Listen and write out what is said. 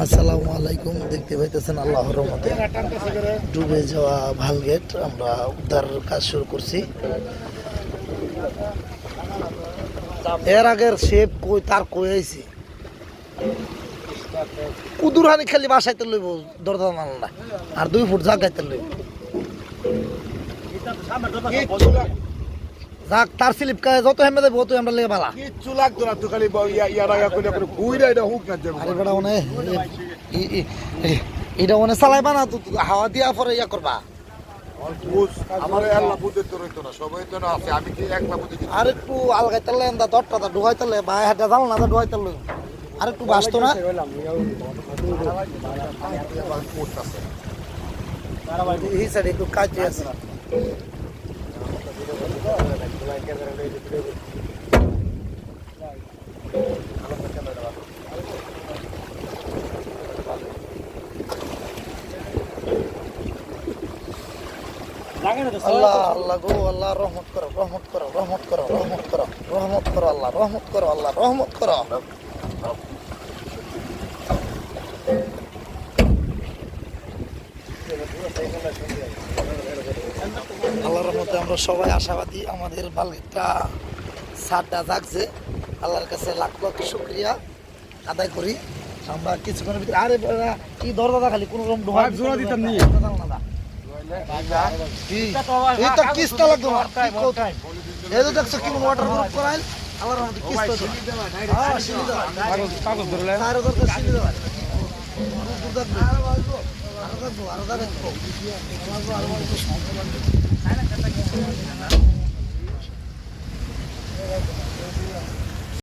আসসালামু আলাইকুম। দেখতে পাইতেছেন আল্লাহর রহমতে ডুবে যাওয়া ভালগেট আমরা উদ্ধার কাজ শুরু করছি। এর আগের শেপ কই তার কই আইছি কুদুরহানি খালি বাসাইতে লইব দরজা মানলা আর 2 ফুট জায়গাতে লইব যাক তার স্লিপ কায় যত হেমে দেব তত আমরা লেগে বালা কিচ্ছু লাগতো না তো খালি ইয়ারা করে করে ঘুইরা এটা হুক না যাবে আরে বেটা মানে এটা মানে চালাইবা না তো হাওয়া দিয়া পরে ইয়া করবা। আমার আল্লাহ বুঝে তো রইতো না সবাই তো না আছে আমি কি একলা বুঝে আর একটু আলগাইতালে এন্দা দরটা ঢুকাইতালে ভাই হাতে জাল না ঢুকাইতালে আর একটু বাসতো না এই সাইডে একটু কাজ আছে। আল্লাহ আল্লাহ গো আল্লাহ রহমত করো রহমত করো রহমত করো রহমত করো রহমত করো আল্লাহ রহমত করো আল্লাহ রহমত করো। আল্লাহর রহমতে আমরা সবাই আশাবাদী আমাদের ভালগেটটা সারটা জাগছে। আল্লাহর কাছে লাখ লাখ শুকরিয়া আদায় করি। আমরা কিছুক্ষণের ভিতরে আরে কি দরজা খালি কোন রকম ঢোকা জোড়া দিতাম নি এই তো কিস্তা লাগতো না এই তো দেখছো কি ওয়াটার প্রুফ করাইল আল্লাহর রহমতে কিস্তা তো হ্যাঁ সিঁড়ি দাও কাগজ ধরলে আর দরকার সিঁড়ি দাও আরো দেখো